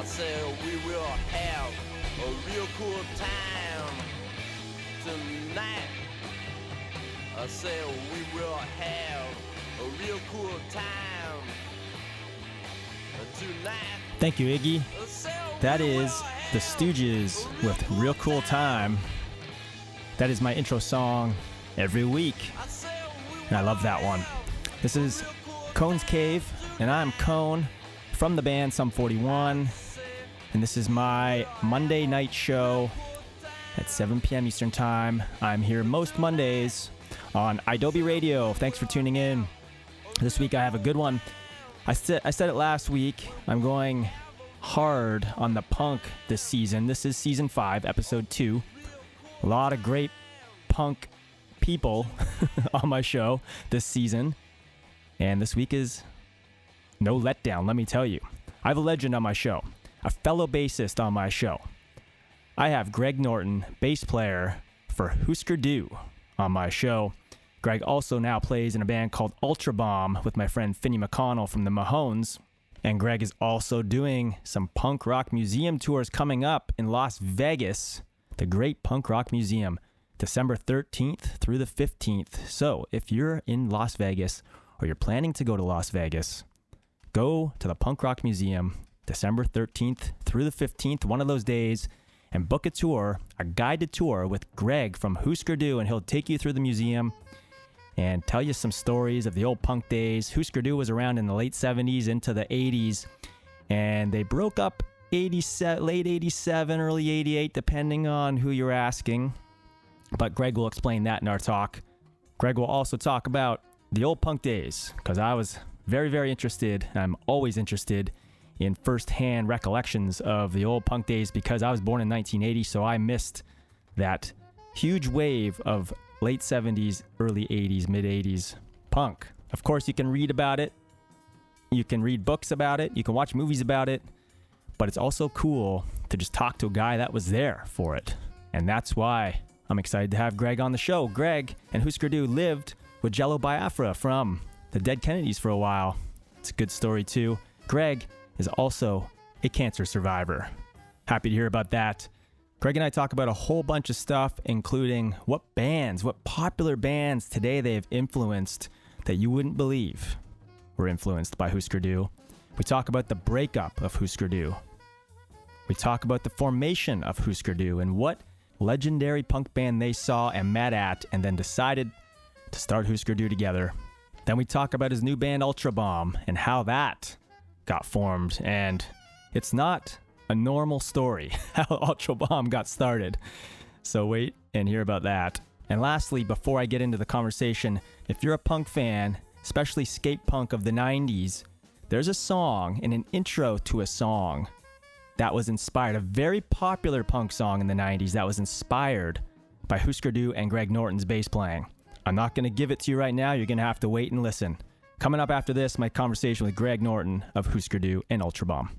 I said we will have a real cool time tonight. I said we will have a real cool time tonight. Thank you, Iggy. That is the Stooges with Real Cool Time. That is my intro song every week, and I love that one. This is Cone's Cave, and I'm Cone from the band Sum 41, and this is my Monday night show at 7 p.m. Eastern Time. I'm here most Mondays on Adobe Radio. Thanks for tuning in. This week I have a good one. I said it last week. I'm going hard on the punk this season. This is season 5, episode 2. A lot of great punk people on my show this season. And this week is no letdown, let me tell you. I have a legend on my show, a fellow bassist on my show. I have Greg Norton, bass player for Husker on my show. Greg also now plays in a band called Ultrabomb with my friend Finney McConnell from the Mahones. And Greg is also doing some punk rock museum tours coming up in Las Vegas, the Great Punk Rock Museum, December 13th through the 15th. So if you're in Las Vegas or you're planning to go to Las Vegas, go to the Punk Rock Museum December 13th through the 15th, one of those days, and book a tour, a guided tour with Greg from Husker and he'll take you through the museum and tell you some stories of the old punk days. Husker was around in the late 70s into the 80s, and they broke up late 87, early 88, depending on who you're asking. But Greg will explain that in our talk. Greg will also talk about the old punk days, because I was very, very interested, and I'm always interested in first-hand recollections of the old punk days because I was born in 1980, so I missed that huge wave of late 70s, early 80s, mid 80s punk. Of course, you can read about it. You can read books about it. You can watch movies about it. But it's also cool to just talk to a guy that was there for it. And that's why I'm excited to have Greg on the show. Greg and Husker lived with Jello Biafra from the Dead Kennedys for a while. It's a good story too. Greg is also a cancer survivor. Happy to hear about that. Greg and I talk about a whole bunch of stuff, including what popular bands today they have influenced that you wouldn't believe were influenced by Husker We talk about the breakup of Husker We talk about the formation of Husker and what legendary punk band they saw and met at and then decided to start Husker together. Then we talk about his new band Ultrabomb and how that got formed. And it's not a normal story how Ultrabomb got started. So wait and hear about that. And lastly, before I get into the conversation, if you're a punk fan, especially skate punk of the 90s, there's a song and an intro to a song that was inspired, a very popular punk song in the 90s that was inspired by Husker and Greg Norton's bass playing. I'm not going to give it to you right now. You're going to have to wait and listen. Coming up after this, my conversation with Greg Norton of Husker and Ultrabomb.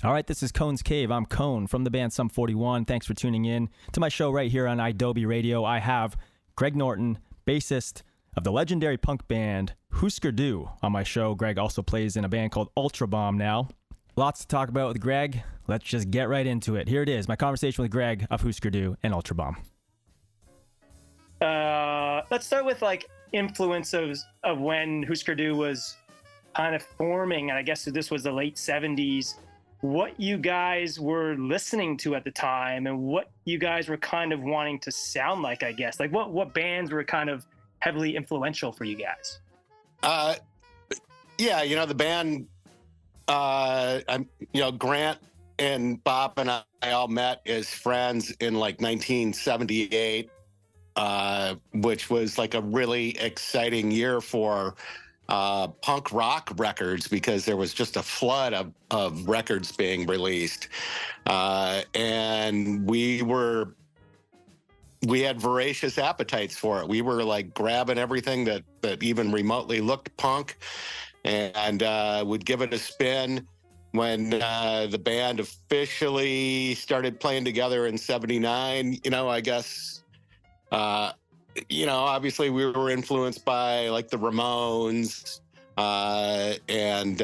All right, this is Cone's Cave. I'm Cone from the band Sum 41. Thanks for tuning in to my show right here on Adobe Radio. I have Greg Norton, bassist of the legendary punk band Husker on my show. Greg also plays in a band called Ultrabomb now. Lots to talk about with Greg. Let's just get right into it. Here it is, my conversation with Greg of Husker and Ultrabomb. Let's start with influences of when Husker was kind of forming, and I guess this was the late 70s. What you guys were listening to at the time and what you guys were kind of wanting to sound like, I guess. What bands were kind of heavily influential for you guys? The band, Grant and Bob and I all met as friends in 1978, which was a really exciting year for punk rock records because there was just a flood of records being released. And we had voracious appetites for it. We were grabbing everything that even remotely looked punk and would give it a spin. When the band officially started playing together in 79, I guess, obviously we were influenced by the Ramones and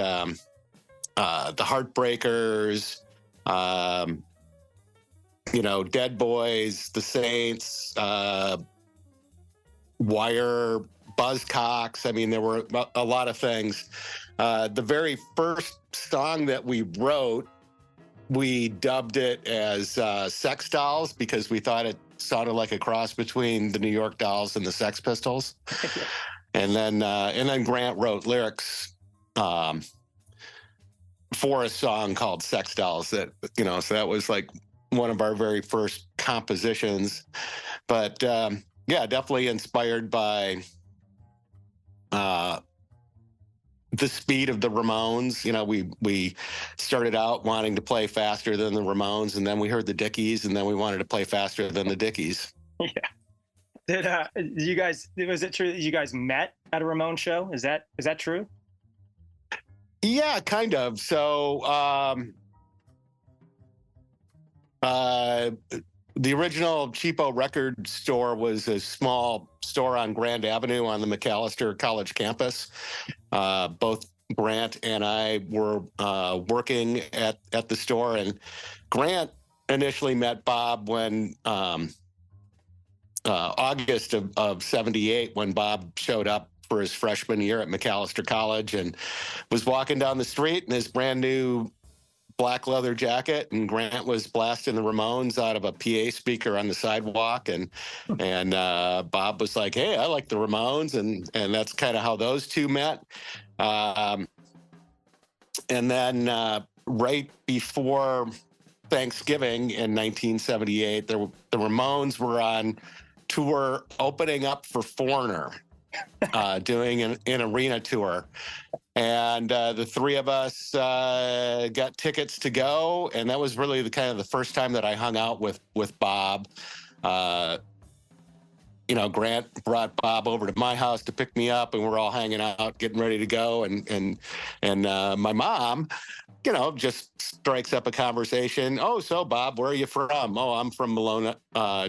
the Heartbreakers, Dead Boys, the Saints, Wire, Buzzcocks. I mean, there were a lot of things. The very first song that we wrote, we dubbed it as Sex Dolls because we thought it sounded like a cross between the New York Dolls and the Sex Pistols. And then Grant wrote lyrics for a song called Sex Dolls that, so that was like one of our very first compositions. But definitely inspired by the speed of the Ramones. We started out wanting to play faster than the Ramones, and then we heard the Dickies, and then we wanted to play faster than the Dickies. Yeah. Was it true that you guys met at a Ramones show? Is that true? Yeah, kind of. So the original Cheapo record store was a small store on Grand Avenue on the McAllister College campus. Both Grant and I were working at the store, and Grant initially met Bob when August of 78, when Bob showed up for his freshman year at McAllister College and was walking down the street in his brand new black leather jacket, and Grant was blasting the Ramones out of a PA speaker on the sidewalk, and Bob was like, "Hey, I like the Ramones," and that's kind of how those two met. And then right before Thanksgiving in 1978, the Ramones were on tour opening up for Foreigner, doing an arena tour. And the three of us got tickets to go, and that was really the first time that I hung out with Bob. Grant brought Bob over to my house to pick me up, and we're all hanging out, getting ready to go. And my mom, just strikes up a conversation. "Oh, so Bob, where are you from?" "Oh, I'm from Malone,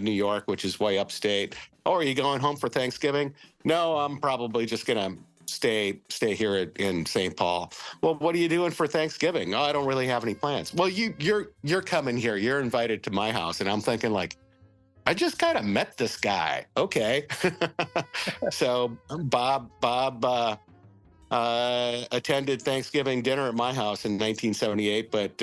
New York, which is way upstate." "Oh, are you going home for Thanksgiving?" "No, I'm probably just gonna stay here in St. Paul." "Well, what are you doing for Thanksgiving?" "Oh, I don't really have any plans." "Well, you're coming here. You're invited to my house." And I'm thinking, like, I just kind of met this guy. Okay. So Bob attended Thanksgiving dinner at my house in 1978. But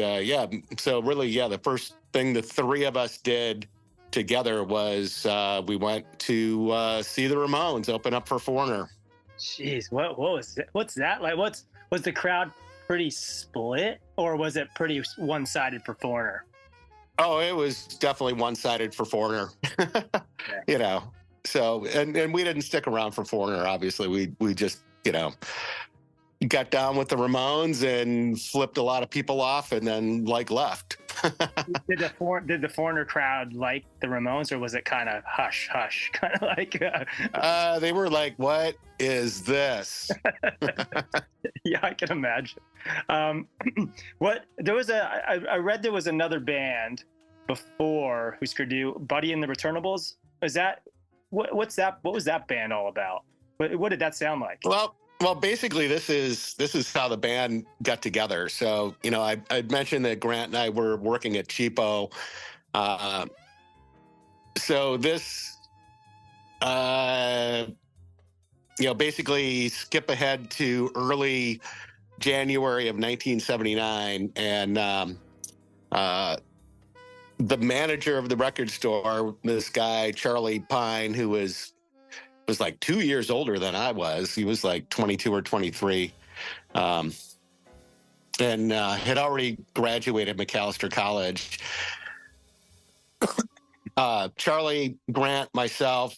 so really, the first thing the three of us did together was we went to see the Ramones open up for Foreigner. Jeez, what was it? What's that like? Was the crowd pretty split, or was it pretty one-sided for Foreigner? Oh, it was definitely one-sided for Foreigner. Yeah. So and we didn't stick around for Foreigner. Obviously, we just got down with the Ramones and flipped a lot of people off, and then left. Did the Foreigner crowd like the Ramones, or was it kind of hush, kind of like? They were like, "What is this?" Yeah, I can imagine. I read there was another band before Husker Du, Buddy and the Returnables. What was that band all about? What did that sound like? Well, basically, this is how the band got together. So, I mentioned that Grant and I were working at Cheapo. So this, basically skip ahead to early January of 1979, and the manager of the record store, this guy Charlie Pine, who was like 2 years older than I was. He was like 22 or 23, and had already graduated McAllister College. Charlie, Grant, myself,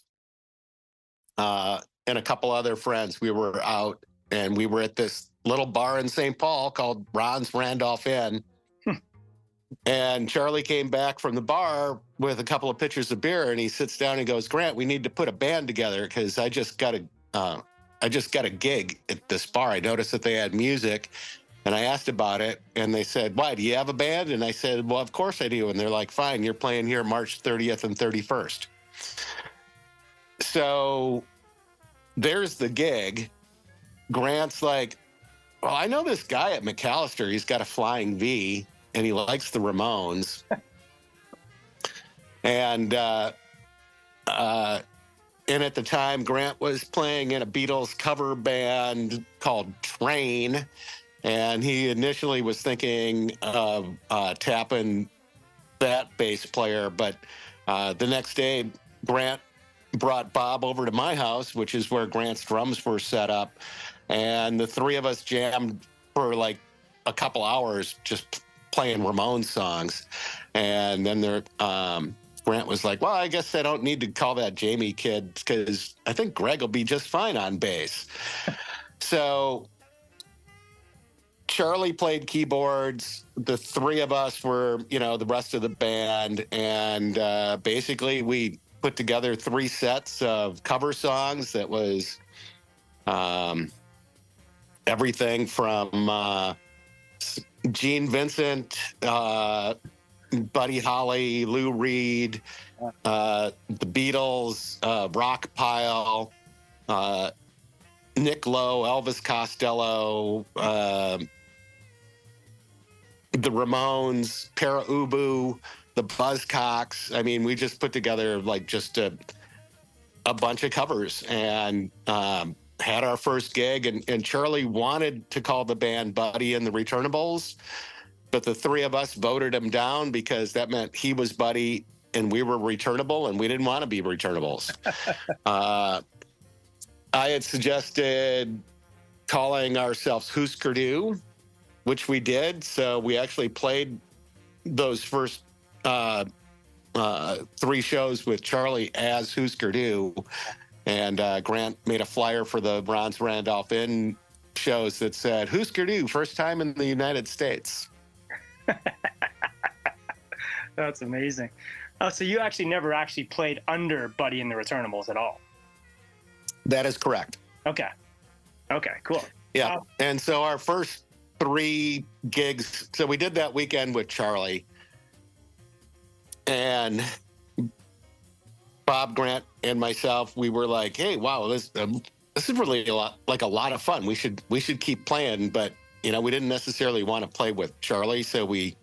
and a couple other friends, we were out, and we were at this little bar in St. Paul called Ron's Randolph Inn. And Charlie came back from the bar with a couple of pitchers of beer, and he sits down and goes, "Grant, we need to put a band together because I just got a gig at this bar. I noticed that they had music, and I asked about it, and they said, 'Why, do you have a band?' And I said, 'Well, of course I do.' And they're like, 'Fine, you're playing here March 30th and 31st. So there's the gig. Grant's like, well, I know this guy at McAllister. He's got a Flying V, and he likes the Ramones. And at the time, Grant was playing in a Beatles cover band called Train, and he initially was thinking of tapping that bass player. But the next day, Grant brought Bob over to my house, which is where Grant's drums were set up, and the three of us jammed for like a couple hours just playing Ramones songs. And then Grant was like, well, I guess I don't need to call that Jamie kid because I think Greg will be just fine on bass. So Charlie played keyboards. The three of us were, the rest of the band. And basically we put together 3 sets of cover songs that was everything from Gene Vincent, Buddy Holly, Lou Reed, the Beatles, Rockpile, Nick Lowe, Elvis Costello, the Ramones, Para Ubu, the Buzzcocks. I mean, we just put together like just a bunch of covers and had our first gig. And Charlie wanted to call the band Buddy and the Returnables, but the three of us voted him down because that meant he was Buddy and we were Returnable, and we didn't want to be Returnables. I had suggested calling ourselves Husker, which we did. So we actually played those first 3 shows with Charlie as Husker and Grant made a flyer for the Ron's Randolph Inn shows that said Husker first time in the United States. That's amazing. Oh, so you actually never actually played under Buddy and the Returnables at all? That is correct. Okay, cool. Yeah, and so our first 3 gigs, so we did that weekend with Charlie, and Bob, Grant, and myself, we were like, hey, wow, this is really a lot of fun. We should keep playing, but we didn't necessarily want to play with Charlie, so we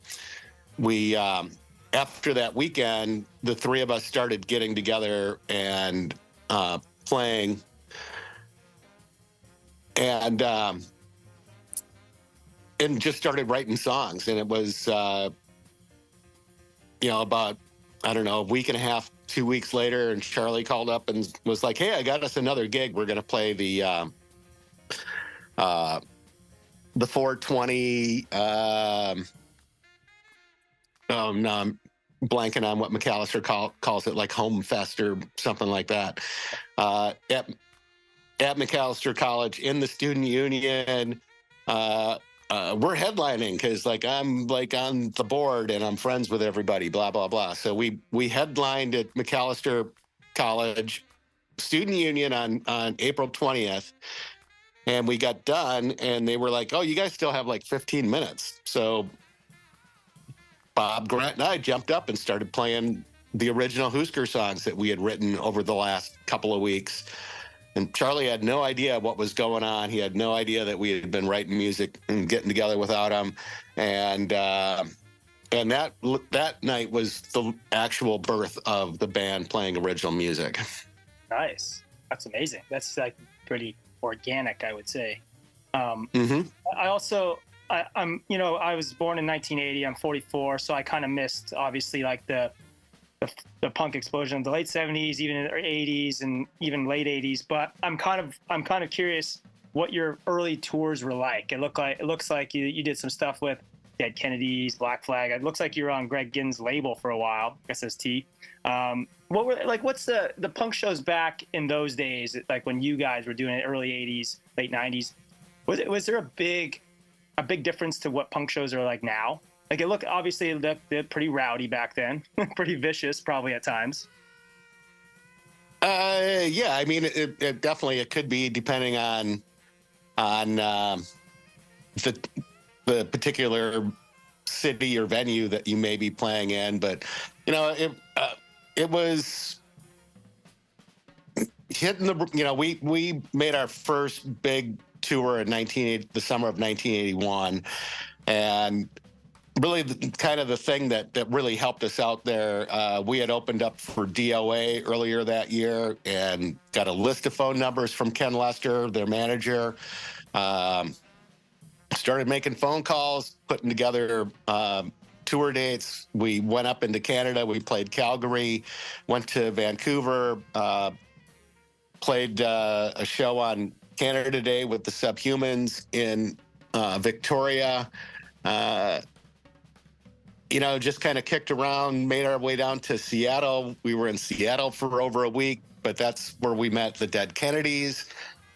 after that weekend, the 3 of us started getting together and playing, and just started writing songs. And it was about, I don't know, a week and a half, 2 weeks later, and Charlie called up and was like, hey, I got us another gig. We're going to play the 420. Oh, no, I'm blanking on what McAllister calls it, like Home Fest or something like that. At McAllister College in the student union. We're headlining because I'm on the board and I'm friends with everybody, blah, blah, blah. So we headlined at McAllister College student union on April 20th. And we got done and they were like, oh, you guys still have 15 minutes. So Bob, Grant, and I jumped up and started playing the original Husker songs that we had written over the last couple of weeks. And Charlie had no idea what was going on. He had no idea that we had been writing music and getting together without him. And that night was the actual birth of the band playing original music. Nice. That's amazing. That's pretty organic, I would say. Mm-hmm. I was born in 1980. I'm 44, so I kind of missed obviously the punk explosion of the late 70s, even in the 80s and even late 80s. But I'm kind of curious what your early tours were like. It looks like you did some stuff with Dead Kennedys, Black Flag. It looks like you were on Greg Ginn's label for a while, SST. What's the punk shows back in those days, when you guys were doing it, early 80s, late 90s? Was there a big difference to what punk shows are like now? Obviously it looked pretty rowdy back then, pretty vicious probably at times. Yeah, I mean, it definitely, it could be depending on the particular city or venue that you may be playing in. But, it was hitting we made our first big tour in the summer of 1981. And really kind of the thing that really helped us out there, we had opened up for DOA earlier that year and got a list of phone numbers from Ken Lester, their manager. Started making phone calls, putting together tour dates. We went up into Canada. We played Calgary, went to Vancouver, played a show on Canada Day with the Subhumans in Victoria. Just kind of kicked around, made our way down to Seattle. We were in Seattle for over a week, but that's where we met the Dead Kennedys.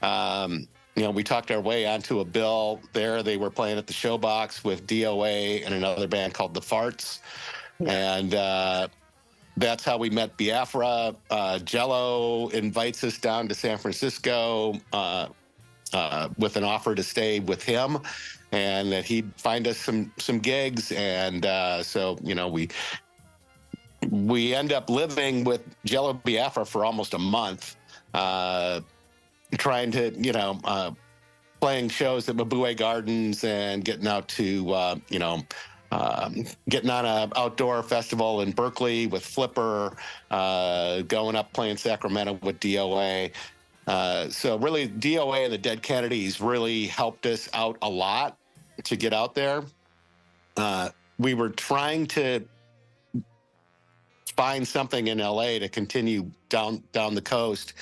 We talked our way onto a bill there. They were playing at the Showbox with DOA and another band called The Farts. Yeah. And that's how we met Biafra. Jello invites us down to San Francisco with an offer to stay with him and that he'd find us some gigs. And so we end up living with Jello Biafra for almost a month, trying to, playing shows at Mabue Gardens and getting out to, getting on an outdoor festival in Berkeley with Flipper, going up playing Sacramento with DOA. So really, DOA and the Dead Kennedys really helped us out a lot to get out there. We were trying to find something in LA to continue down the coast.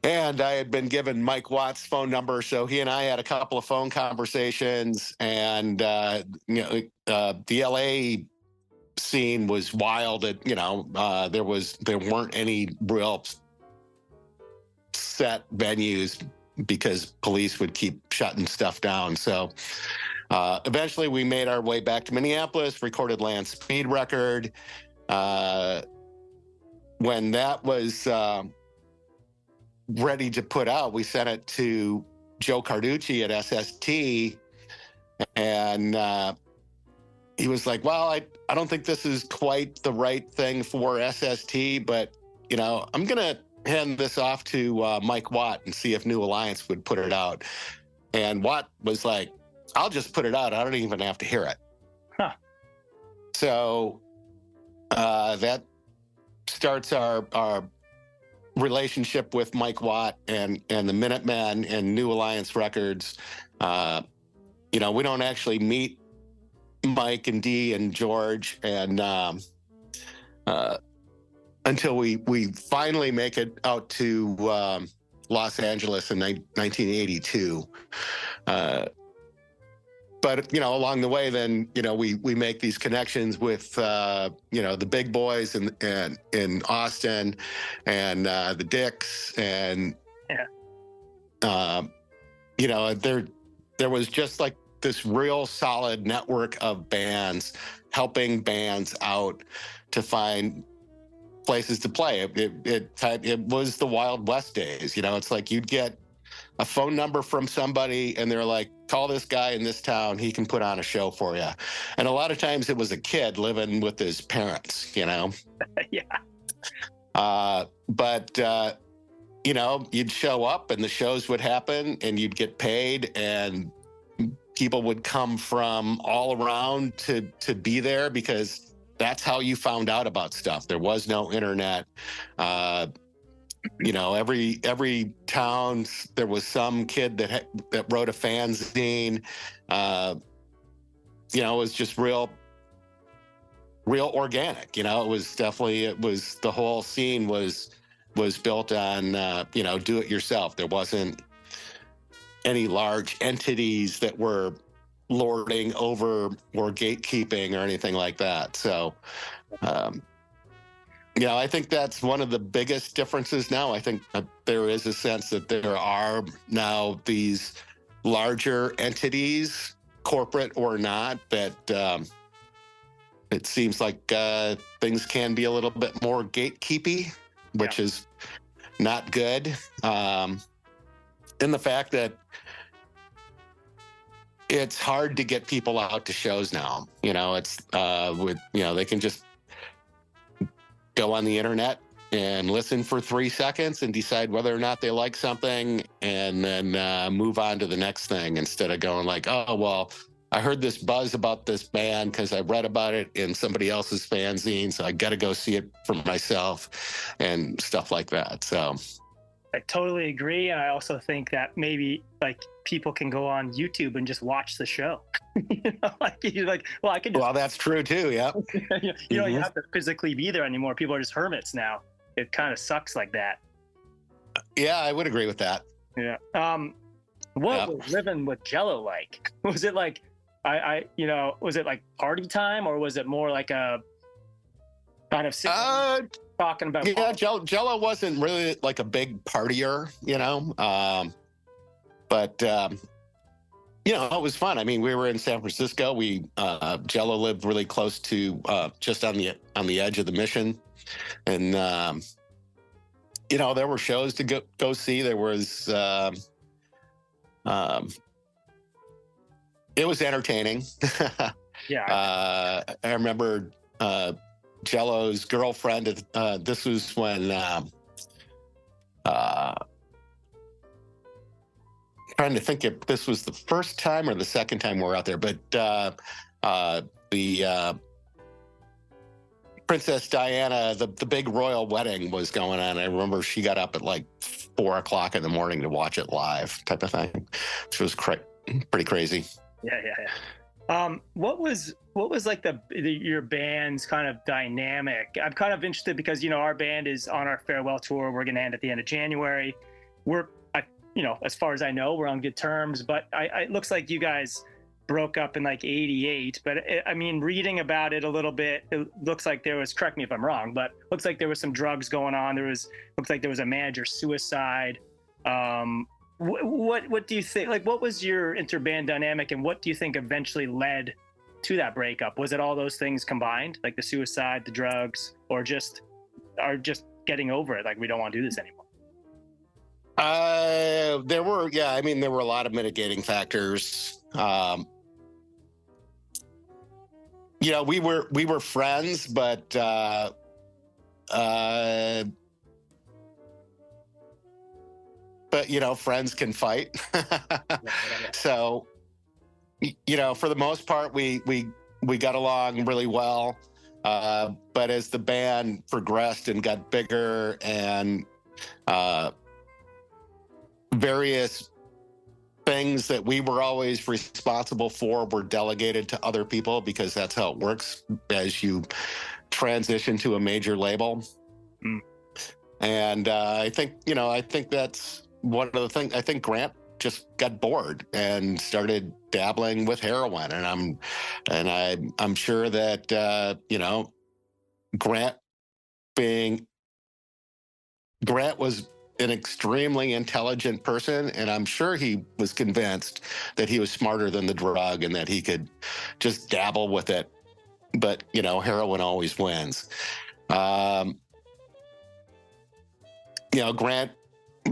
And I had been given Mike Watt's phone number, so he and I had a couple of phone conversations. And the LA scene was wild. There weren't any real set venues because police would keep shutting stuff down. So eventually, we made our way back to Minneapolis, recorded Land Speed record. When that was ready to put out, we sent it to Joe Carducci at SST, and he was like, well, I don't think this is quite the right thing for SST, but I'm gonna hand this off to Mike Watt and see if New Alliance would put it out. And Watt was like, I'll just put it out, I don't even have to hear it. So that starts our relationship with Mike Watt and the Minutemen and New Alliance Records. We don't actually meet Mike and Dee and George and until we finally make it out to Los Angeles in 1982. But, along the way, then, we make these connections with, the big boys in Austin and the Dicks. And, there was just like this real solid network of bands helping bands out to find places to play. It was the Wild West days. It's like you'd get a phone number from somebody and they're like, call this guy in this town, he can put on a show for you. And a lot of times it was a kid living with his parents, Yeah. But you'd show up and the shows would happen and you'd get paid and people would come from all around to be there because that's how you found out about stuff. There was no internet. Every town, there was some kid that wrote a fanzine. It was just real organic. It was the whole scene was built on, do it yourself. There wasn't any large entities that were lording over or gatekeeping or anything like that. So, I think that's one of the biggest differences now. I think there is a sense that there are now these larger entities, corporate or not, that it seems like things can be a little bit more gatekeepy, which is not good. And the fact that it's hard to get people out to shows now. It's they can just go on the internet and listen for 3 seconds and decide whether or not they like something, and then move on to the next thing, instead of going like, oh, well, I heard this buzz about this band because I read about it in somebody else's fanzine, so I got to go see it for myself and stuff like that. So I totally agree. And I also think that maybe like people can go on YouTube and just watch the show. Like you're like, well, I can just, well, that's true too. Yeah. you don't even have to physically be there anymore. People are just hermits now. It kind of sucks like that. Yeah, I would agree with that. Yeah. What was living with Jello like? Was it like, was it like party time, or was it more like a kind of talking about? Yeah, Jello wasn't really like a big partier, but it was fun. I mean, we were in San Francisco. Jello lived really close to just on the edge of the Mission, and there were shows to go see. There was it was entertaining. Yeah. I remember Jello's girlfriend. This was when trying to think if this was the first time or the second time we were out there, but the Princess Diana, the big royal wedding was going on. I remember she got up at like 4 o'clock in the morning to watch it live, type of thing, which was pretty crazy. Yeah. What was like your band's kind of dynamic? I'm kind of interested because our band is on our farewell tour. We're going to end at the end of January. As far as I know, we're on good terms. But it looks like you guys broke up in like '88. But reading about it a little bit, it looks like there was. Correct me if I'm wrong, but looks like there was some drugs going on. Looks like there was a manager suicide. What do you think? Like, what was your interband dynamic, and what do you think eventually led to that breakup? Was it all those things combined, like the suicide, the drugs, or just getting over it? Like, we don't want to do this anymore. There were a lot of mitigating factors. We were friends, but friends can fight. So, for the most part, we got along really well. But as the band progressed and got bigger, and various things that we were always responsible for were delegated to other people, because that's how it works as you transition to a major label. And I think that's one of the things. I think Grant just got bored and started dabbling with heroin, and I'm sure that Grant was an extremely intelligent person, and I'm sure he was convinced that he was smarter than the drug and that he could just dabble with it. But heroin always wins. Grant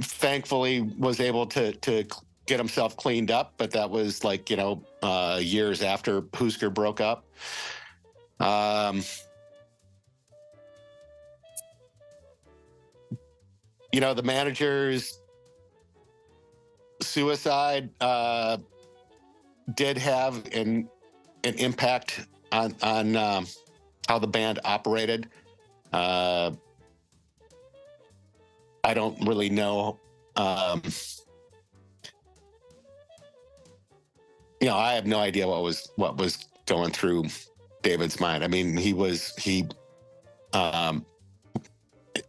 thankfully was able to get himself cleaned up, but that was like years after Husker broke up. The manager's suicide did have an impact on how the band operated. I don't really know. I have no idea what was going through David's mind. I mean, he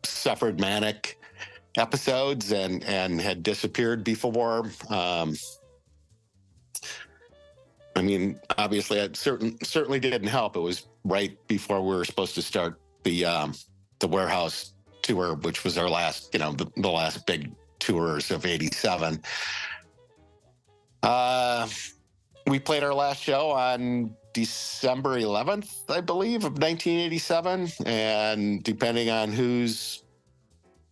suffered manic episodes and had disappeared before. Obviously, it certainly didn't help. It was right before we were supposed to start the Warehouse tour, which was our last, the last big tours of '87. We played our last show on December 11th, I believe, of 1987, and depending on whose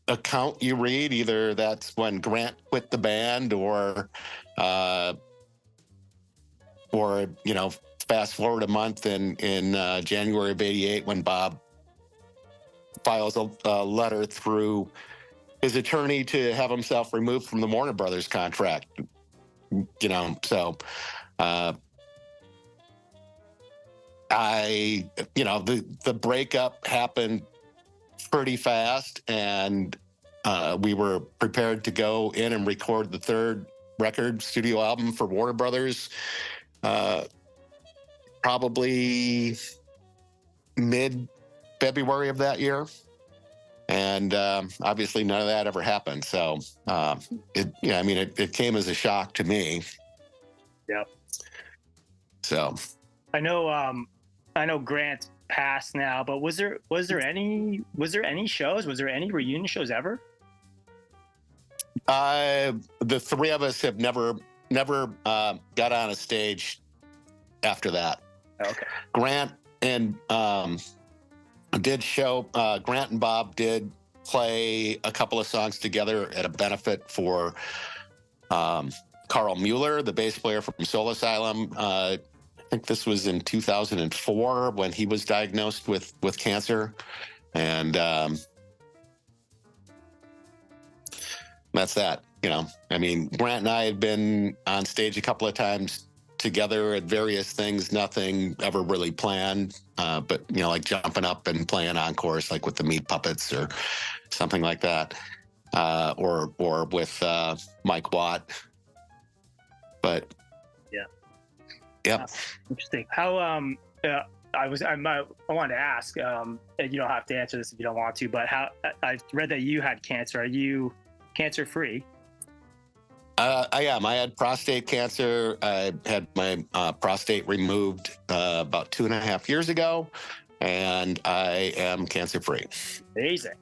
account you read, either that's when Grant quit the band, or fast forward a month in January of '88 when Bob files a letter through his attorney to have himself removed from the Warner Brothers contract. So the breakup happened pretty fast, and we were prepared to go in and record the third record studio album for Warner Brothers, probably mid-February of that year. And obviously none of that ever happened. So it came as a shock to me. Yep. So I know Grant passed now, but was there any shows? Was there any reunion shows ever? The three of us have never got on a stage after that. Okay. Grant and Grant and Bob did play a couple of songs together at a benefit for Carl Mueller, the bass player from Soul Asylum. I think this was in 2004 when he was diagnosed with cancer. And that's that. Grant and I had been on stage a couple of times together at various things, nothing ever really planned, but like jumping up and playing encores, like with the Meat Puppets or something like that, or with Mike Watt. But yeah. Interesting. How I wanted to ask, and you don't have to answer this if you don't want to, but how I read that you had cancer. Are you cancer free? I am. I had prostate cancer. I had my prostate removed about 2.5 years ago, and I am cancer free. Amazing.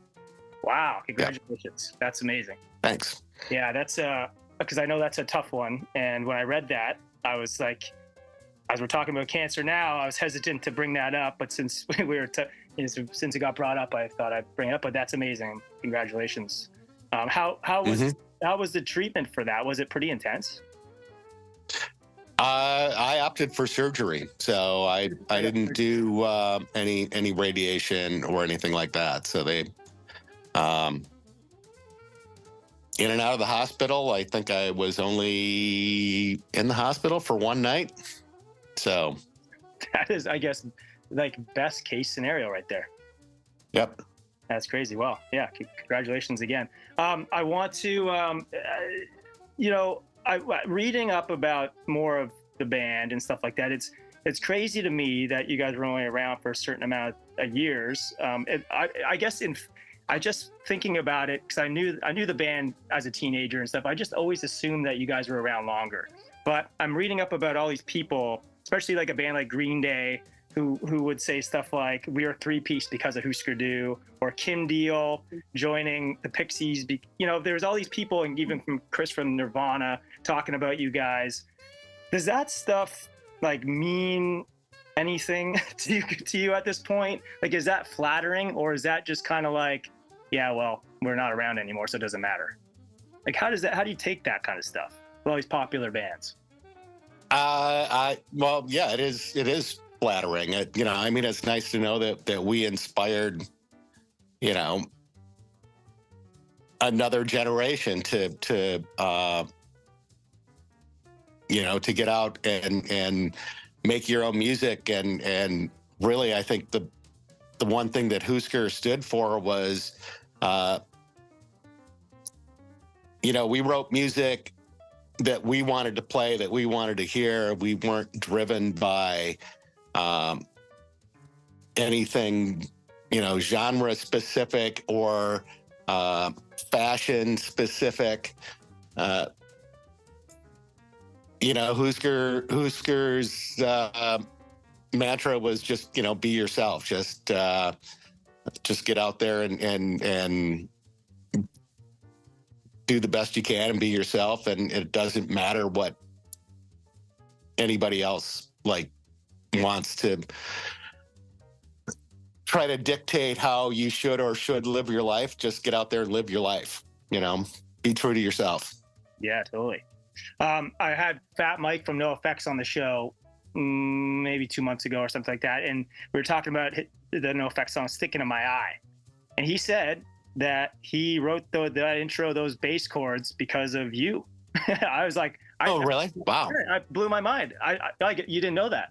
Wow. Congratulations. Yeah. That's amazing. Thanks. Yeah, that's because I know that's a tough one. And when I read that, I was like, as we're talking about cancer now, I was hesitant to bring that up. But since since it got brought up, I thought I'd bring it up. But that's amazing. Congratulations. How was the treatment for that? Was it pretty intense? I opted for surgery, so I didn't do any radiation or anything like that. So they in and out of the hospital. I think I was only in the hospital for one night. So that is, I guess, like best case scenario right there. Yep. That's crazy. Well, yeah, congratulations again. I want to, reading up about more of the band and stuff like that. It's crazy to me that you guys were only around for a certain amount of years. I guess I just thinking about it, because I knew the band as a teenager and stuff. I just always assumed that you guys were around longer. But I'm reading up about all these people, especially like a band like Green Day, who would say stuff like, we are three-piece because of Husker Du, or Kim Deal joining the Pixies. There's all these people, and even from Chris from Nirvana, talking about you guys. Does that stuff like mean anything to you at this point? Like, is that flattering, or is that just kind of like, yeah, well, we're not around anymore, so it doesn't matter? Like, how do you take that kind of stuff with all these popular bands? Well, yeah, it is flattering. It's nice to know that we inspired, another generation to get out and make your own music. And really, I think the one thing that Husker stood for was, we wrote music that we wanted to play, that we wanted to hear. We weren't driven by anything, genre specific or fashion specific. Husker's mantra was just, be yourself. Just get out there and do the best you can and be yourself. And it doesn't matter what anybody else wants to try to dictate how you should or should live your life. Just get out there and live your life. Be true to yourself. Yeah, totally. I had Fat Mike from NoFX on the show maybe 2 months ago or something like that, and we were talking about the NoFX song "Sticking in My Eye." and he said that he wrote that intro, those bass chords, because of you. I was like, Oh, really? Wow. I blew my mind. You didn't know that?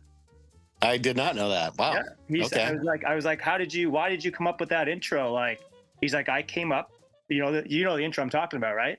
I did not know that. Wow. Yeah. Okay. I was like, why did you come up with that intro? Like, he's like, I came up, you know the intro I'm talking about, right?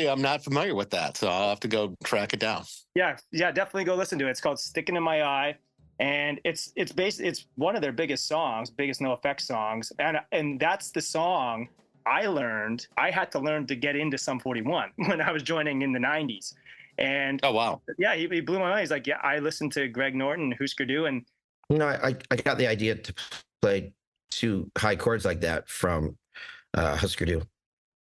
I'm not familiar with that, so I'll have to go track it down. Yeah, definitely go listen to it. It's called "Sticking in My Eye," and it's one of their biggest NoFX songs, and that's the song I had to learn to get into Sum 41 when I was joining in the 90s. And oh wow, yeah, he blew my mind. He's like, yeah, I listened to Greg Norton and Husker Du, and I got the idea to play two high chords like that from Husker Du.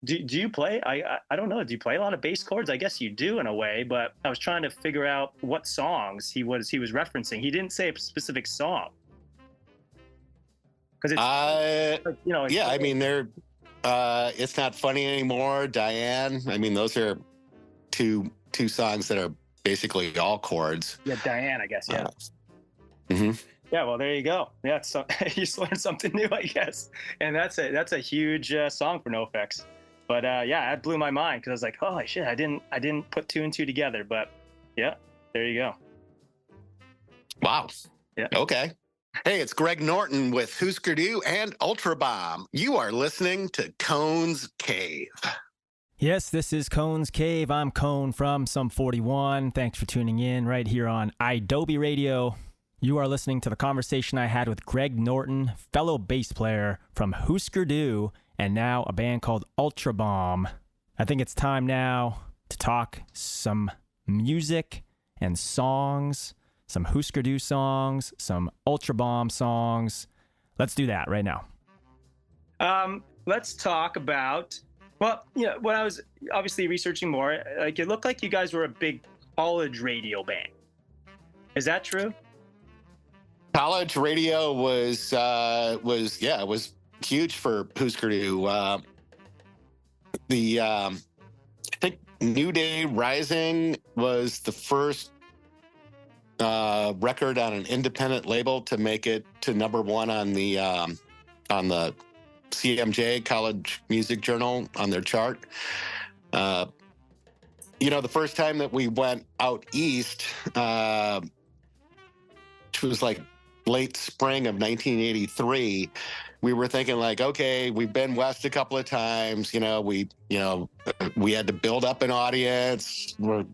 Do you play? I don't know. Do you play a lot of bass chords? I guess you do in a way, but I was trying to figure out what songs he was referencing. He didn't say a specific song. Because it's yeah, I mean they're It's Not Funny Anymore, Diane. I mean those are two songs that are basically all chords. Yeah, Diane, I guess. Yeah. Mm-hmm. Yeah, well, there you go. Yeah, so you just learned something new, I guess. And that's a huge song for NoFX. But yeah, that blew my mind because I was like, holy shit, I didn't put two and two together. But yeah, there you go. Wow. Yeah. Okay. Hey, it's Greg Norton with Husker Du and Ultrabomb. You are listening to Cone's Cave. Yes, this is Cone's Cave. I'm Cone from Sum 41. Thanks for tuning in right here on iDoby Radio. You are listening to the conversation I had with Greg Norton, fellow bass player from Husker Du, and now a band called Ultrabomb. I think it's time now to talk some music and songs, some Husker Du songs, some Ultrabomb songs. Let's do that right now. Let's talk about, well, when I was obviously researching more, like it looked like you guys were a big college radio band. Is that true? College radio was huge for Husker Du. I think New Day Rising was the first record on an independent label to make it to #1 on the CMJ College Music Journal on their chart. The first time that we went out east, which was like late spring of 1983, we were thinking like, okay, we've been west a couple of times. We had to build up an audience. We're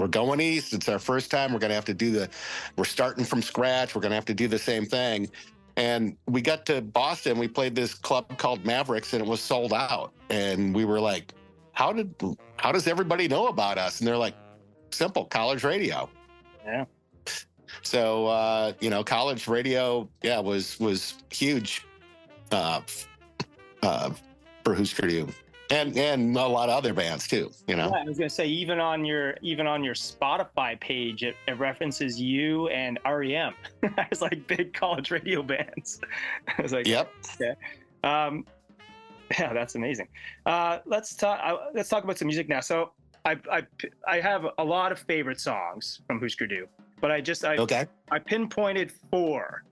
going east. It's our first time. We're going to have to we're starting from scratch. We're going to have to do the same thing. And we got to Boston. We played this club called Mavericks, and it was sold out. And we were like, how does everybody know about us? And they're like, simple, college radio. Yeah. So, college radio, was huge for Husker Du, and a lot of other bands too. Yeah, I was gonna say even on your Spotify page, it references you and REM as like big college radio bands. I was like, yep. Okay. Yeah, that's amazing. Let's talk about some music now. So I have a lot of favorite songs from Husker Du. But I pinpointed 4.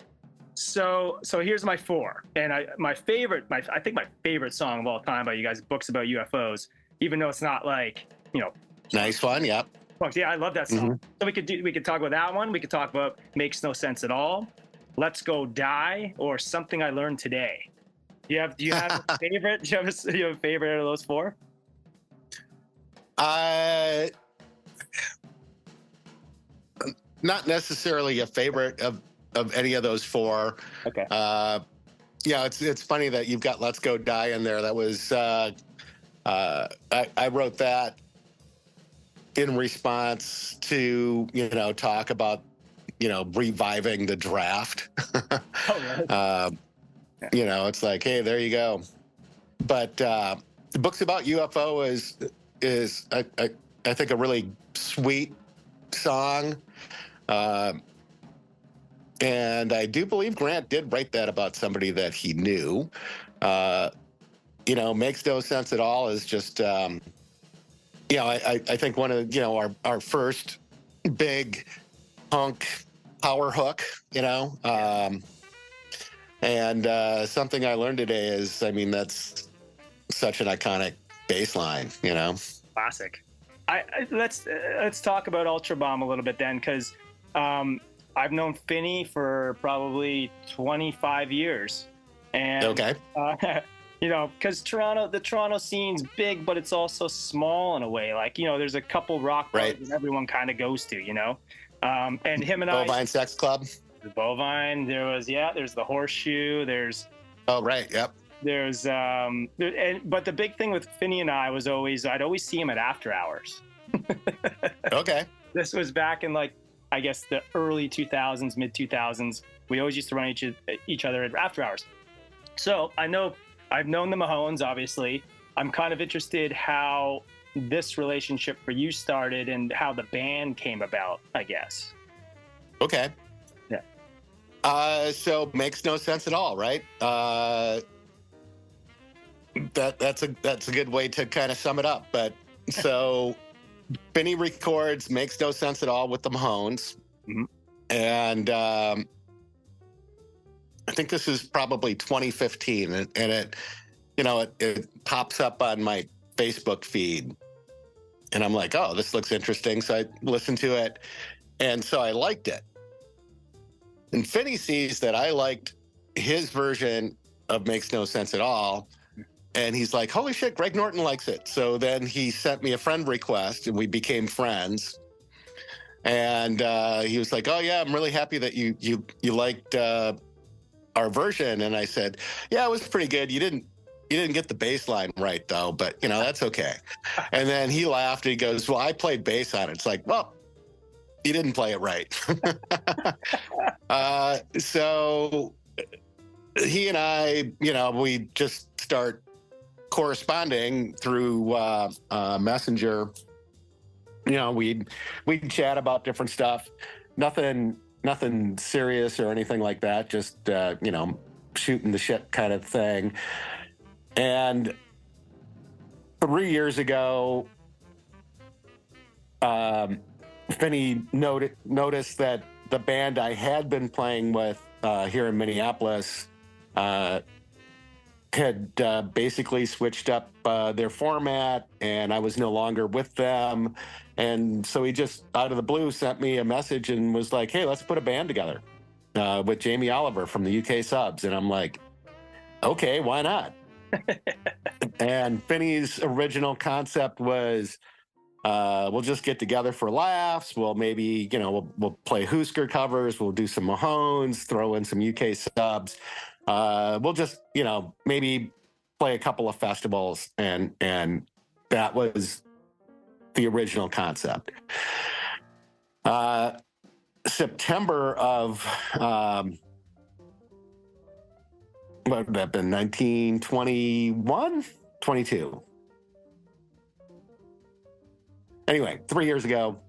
So here's my 4. And I think my favorite song of all time by you guys, Books About UFOs, even though it's not like, Nice one, yep. Yeah, I love that song. Mm-hmm. So we could talk about that one. We could talk about Makes No Sense at All, Let's Go Die, or Something I Learned Today. Do you have a favorite? Do you have a favorite out of those 4? Not necessarily a favorite of any of those 4. Okay. It's funny that you've got Let's Go Die in there. That was I wrote that in response to talk about reviving the draft. Oh, really? It's like, hey, there you go. But Books About UFO is I think, a really sweet song. And I do believe Grant did write that about somebody that he knew. Makes no sense at all is just, I think one of, our first big punk power hook, and something I learned today is, I mean, that's such an iconic bass line, Classic. Let's talk about Ultrabomb a little bit then, because I've known Finney for probably 25 years. And, okay. Because the Toronto scene's big, but it's also small in a way. Like, there's a couple rock bars that everyone kind of goes to, and him and Bovine Sex Club. The Bovine, there's the Horseshoe, there's... Oh, right, yep. There's, but the big thing with Finney and I was I'd always see him at after hours. Okay. This was back in, like, I guess the early 2000s, mid 2000s. We always used to run each other at after hours. So I've known the Mahones, obviously. I'm kind of interested how this relationship for you started and how the band came about, I guess. Okay. Yeah. So makes no sense at all, right? That's a good way to kind of sum it up. But so Finney records Makes No Sense at All with the Mahones. Mm-hmm. And I think this is probably 2015, and it pops up on my Facebook feed, and I'm like, oh, this looks interesting. So I listened to it, and so I liked it. And Finney sees that I liked his version of Makes No Sense at All, and he's like, holy shit, Greg Norton likes it. So then he sent me a friend request, and we became friends. And he was like, oh yeah, I'm really happy that you liked our version. And I said, yeah, it was pretty good. You didn't get the bass line right though, but that's okay. And then he laughed and he goes, well, I played bass on it. It's like, well, you didn't play it right. So he and I, we just start corresponding through Messenger. We'd chat about different stuff, nothing serious or anything like that. Just, shooting the shit kind of thing. And 3 years ago, Finney noticed that the band I had been playing with here in Minneapolis had basically switched up their format, and I was no longer with them. And so he just out of the blue sent me a message and was like, hey, let's put a band together with Jamie Oliver from the UK Subs. And I'm like, okay, why not? And Finney's original concept was, we'll just get together for laughs. We'll maybe, we'll play Husker covers. We'll do some Mahones, throw in some UK Subs. We'll just, maybe play a couple of festivals. And that was the original concept. September of, what would that have been, 1921, 22. Anyway, 3 years ago,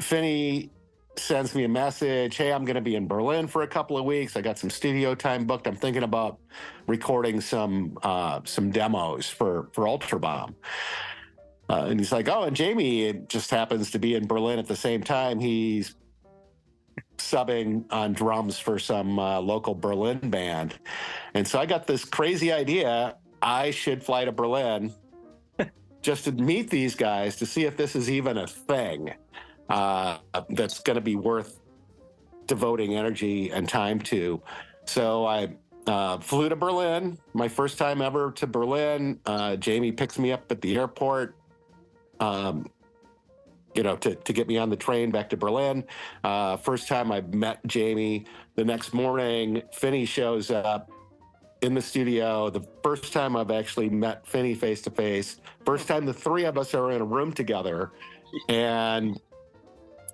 Finney sends me a message. Hey, I'm going to be in Berlin for a couple of weeks. I got some studio time booked. I'm thinking about recording some demos for Ultrabomb. And he's like, oh, and Jamie just happens to be in Berlin at the same time. He's subbing on drums for some local Berlin band. And so I got this crazy idea. I should fly to Berlin just to meet these guys to see if this is even a thing that's going to be worth devoting energy and time to. So I flew to Berlin, my first time ever to Berlin. Jamie picks me up at the airport, to get me on the train back to Berlin. First time I met Jamie. The next morning, Finney shows up in the studio. The first time I've actually met Finney face to face. First time the three of us are in a room together. And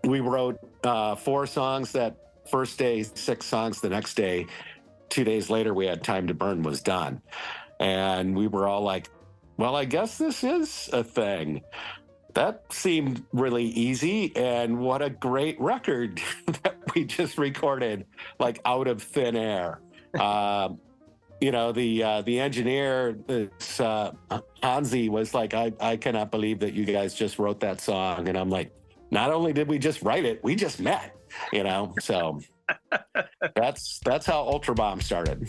we wrote 4 songs that first day, 6 songs the next day. 2 days later, we had Time to Burn was done. And we were all like, well, I guess this is a thing. That seemed really easy, and what a great record that we just recorded, like out of thin air. The engineer, this Hansi, was like, I cannot believe that you guys just wrote that song. And I'm like, not only did we just write it, we just met, So that's how Ultrabomb started.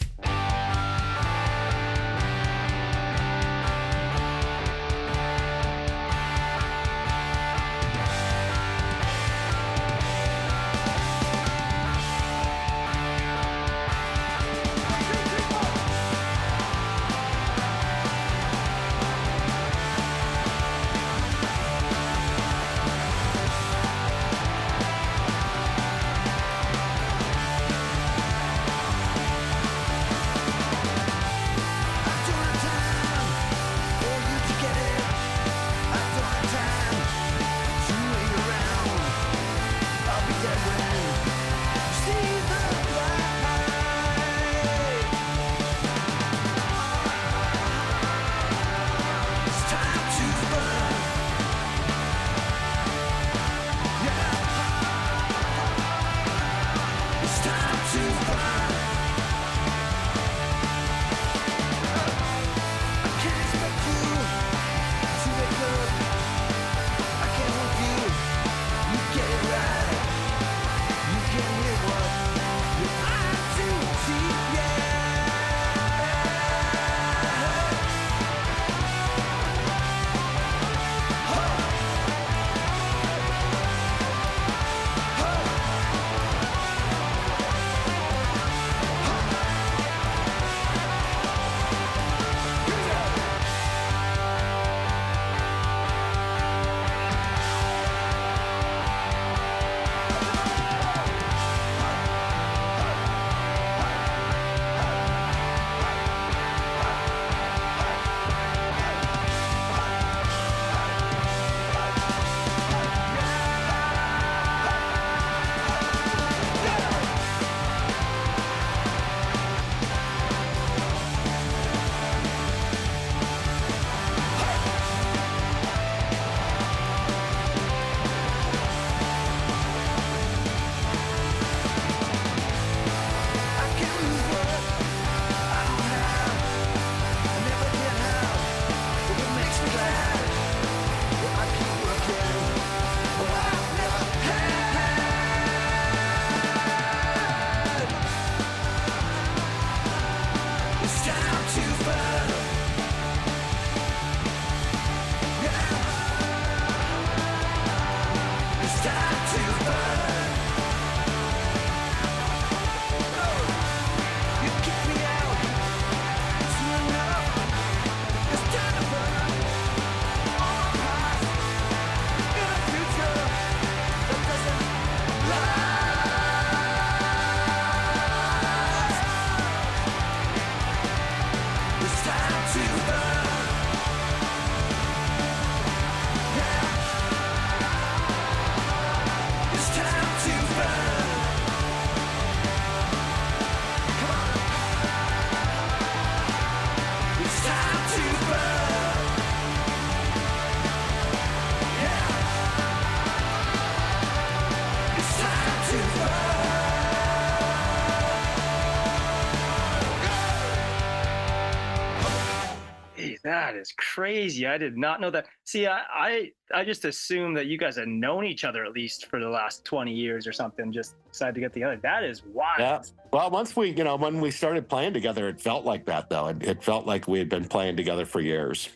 That is crazy. I did not know that. See, I just assumed that you guys had known each other at least for the last 20 years or something, just decided to get together. That is wild. Yeah. Well, once when we started playing together, it felt like that, though. It felt like we had been playing together for years.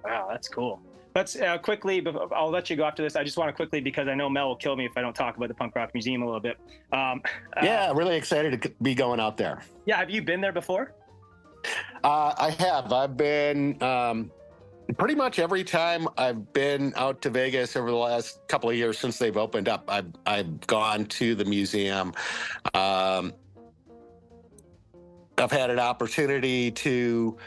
Wow, that's cool. Let's quickly, I'll let you go after this. I just want to quickly, because I know Mel will kill me if I don't talk about the Punk Rock Museum a little bit. Yeah, really excited to be going out there. Yeah, have you been there before? I have. I've been pretty much every time I've been out to Vegas over the last couple of years since they've opened up. I've gone to the museum. I've had an opportunity to,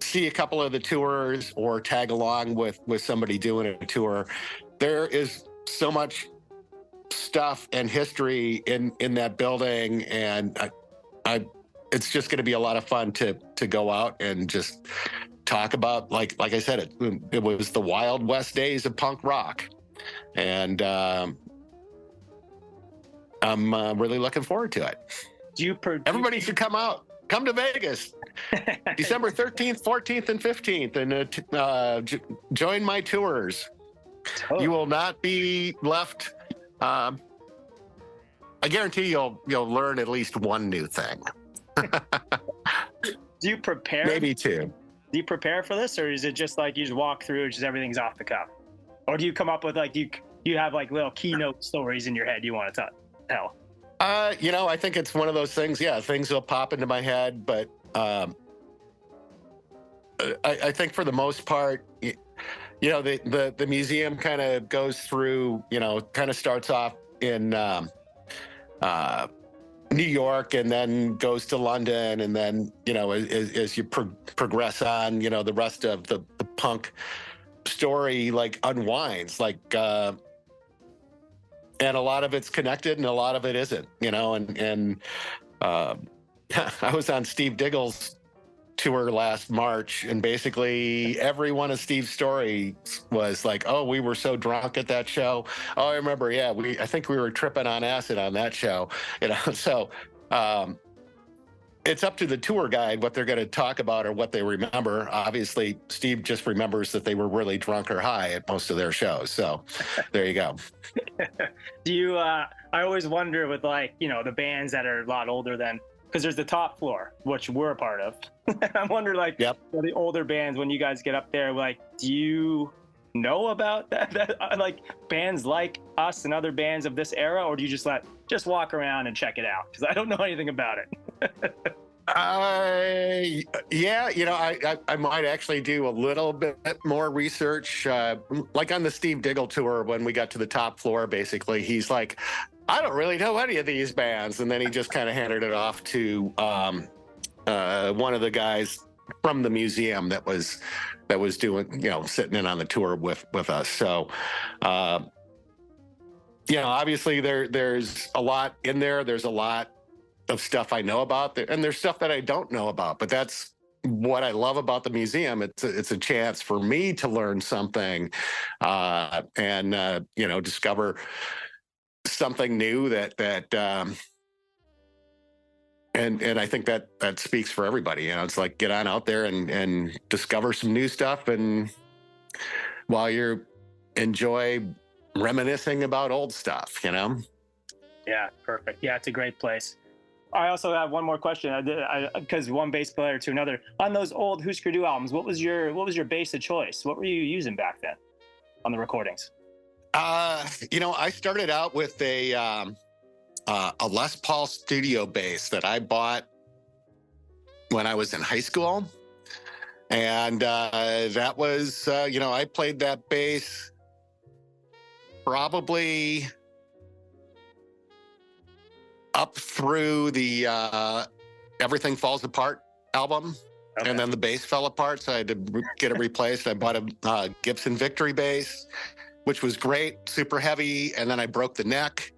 see a couple of the tours or tag along with somebody doing a tour. There is so much stuff and history in that building, and it's just going to be a lot of fun to go out and just talk about, like I said, it was the Wild West days of punk rock, and I'm really looking forward to it. Everybody should come out. Come to Vegas, December 13th, 14th, and 15th, and join my tours. You will not be left. I guarantee you'll learn at least one new thing. Do you prepare? Maybe two. Do you prepare for this, or is it just like you just walk through, just everything's off the cuff? Or do you come up with like, do you have like little keynote stories in your head you want to tell? I think it's one of those things. Yeah, things will pop into my head, but I think for the most part, the museum kind of goes through, kind of starts off in New York and then goes to London, and then as you progress on, the rest of the punk story like unwinds, like and a lot of it's connected and a lot of it isn't, and I was on Steve Diggle's tour last March, and basically every one of Steve's stories was like, oh, we were so drunk at that show. Oh, I remember. Yeah, I think we were tripping on acid on that show, so it's up to the tour guide what they're going to talk about or what they remember. Obviously, Steve just remembers that they were really drunk or high at most of their shows. So there you go. Do you, I always wonder with the bands that are a lot older than, because there's the top floor, which we're a part of. I wonder yep. The older bands, when you guys get up there, do you know about that like bands like us and other bands of this era, or do you just walk around and check it out? Because I don't know anything about it. Yeah, I might actually do a little bit more research. Like on the Steve Diggle tour, when we got to the top floor, basically, he's like, I don't really know any of these bands. And then he just kind of handed it off to one of the guys from the museum that was doing, sitting in on the tour with us. So, obviously there's a lot in there. There's a lot of stuff I know about, and there's stuff that I don't know about, but that's what I love about the museum. It's a chance for me to learn something, and discover something new that and I think that speaks for everybody. It's like, get on out there and discover some new stuff, and while you're enjoy reminiscing about old stuff. Yeah, perfect. Yeah, it's a great place. I also have one more question, because one bass player to another. On those old Husker Du albums, what was your bass of choice? What were you using back then on the recordings? I started out with a Les Paul studio bass that I bought when I was in high school, and that was I played that bass probably up through the Everything Falls Apart album. Okay. And then the bass fell apart, so I had to get it replaced. I bought a Gibson Victory bass, which was great, super heavy, and then I broke the neck,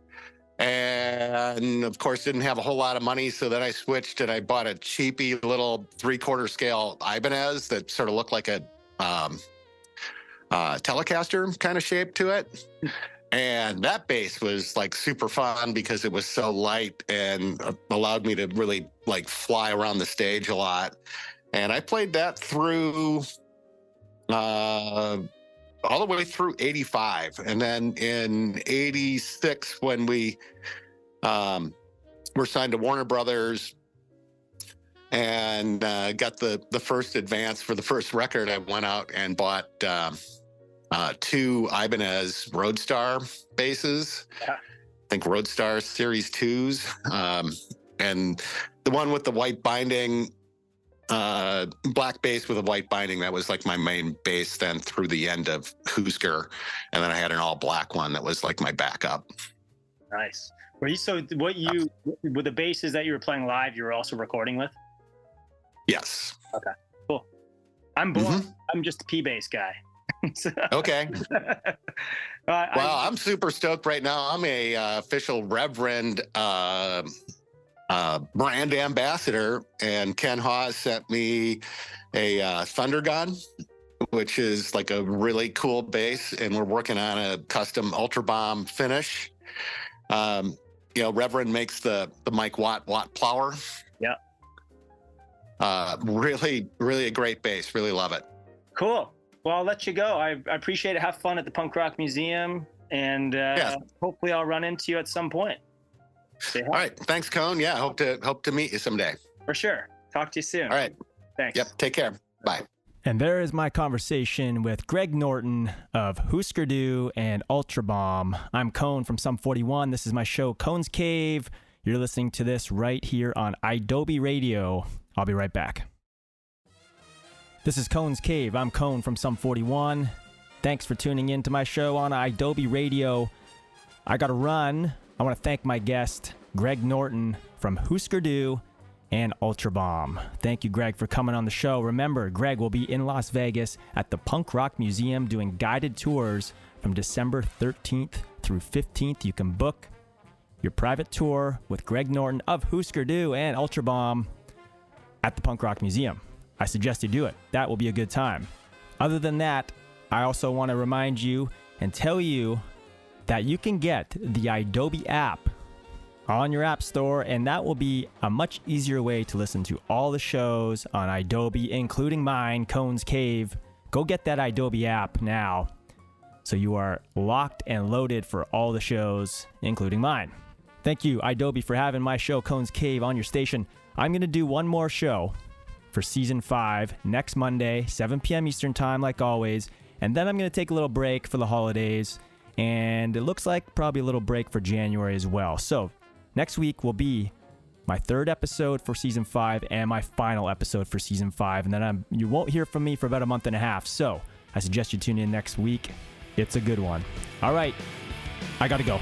and of course didn't have a whole lot of money, so then I switched and I bought a cheapy little 3/4 scale Ibanez that sort of looked like a Telecaster kind of shape to it. And that bass was like super fun because it was so light and allowed me to really like fly around the stage a lot. And I played that through all the way through 85. And then in 86, when we were signed to Warner Brothers and got the first advance for the first record, I went out and bought 2 Ibanez Roadstar basses. Yeah. I think Roadstar Series 2s. And the one with the white binding, black bass with a white binding, that was like my main bass then through the end of Husker. And then I had an all black one that was like my backup. Nice. With the basses that you were playing live, you were also recording with? Yes. Okay, cool. I'm born. Mm-hmm. I'm just a P bass guy. Okay. I'm super stoked right now. I'm a official Reverend brand ambassador, and Ken Hawes sent me a Thunder Gun, which is like a really cool bass, and we're working on a custom Ultrabomb finish. Reverend makes the Mike Watt plower. Yeah. Really, really a great bass. Really love it. Cool. Well, I'll let you go. I appreciate it. Have fun at the Punk Rock Museum, and hopefully I'll run into you at some point. Say hi. All right. Thanks, Cone. Yeah, hope to meet you someday. For sure. Talk to you soon. All right. Thanks. Yep. Take care. Bye. And there is my conversation with Greg Norton of Husker and Ultrabomb. I'm Cone from Sum 41. This is my show, Cone's Cave. You're listening to this right here on Adobe Radio. I'll be right back. This is Cone's Cave. I'm Cone from Sum 41. Thanks for tuning in to my show on Adobe Radio. I got to run. I want to thank my guest, Greg Norton from Husker and Ultrabomb. Thank you, Greg, for coming on the show. Remember, Greg will be in Las Vegas at the Punk Rock Museum doing guided tours from December 13th through 15th. You can book your private tour with Greg Norton of Husker and Ultrabomb at the Punk Rock Museum. I suggest you do it. That will be a good time. Other than that, I also want to remind you and tell you that you can get the Adobe app on your app store, and that will be a much easier way to listen to all the shows on Adobe, including mine, Cone's Cave. Go get that Adobe app now so you are locked and loaded for all the shows, including mine. Thank you, Adobe, for having my show, Cone's Cave, on your station. I'm going to do one more show for Season 5 next Monday, 7 p.m. Eastern Time, like always, and then I'm going to take a little break for the holidays, and it looks like probably a little break for January as well. So next week will be my third episode for Season 5 and my final episode for Season 5, and then you won't hear from me for about a month and a half, so I suggest you tune in next week. It's a good one. All right, I gotta go.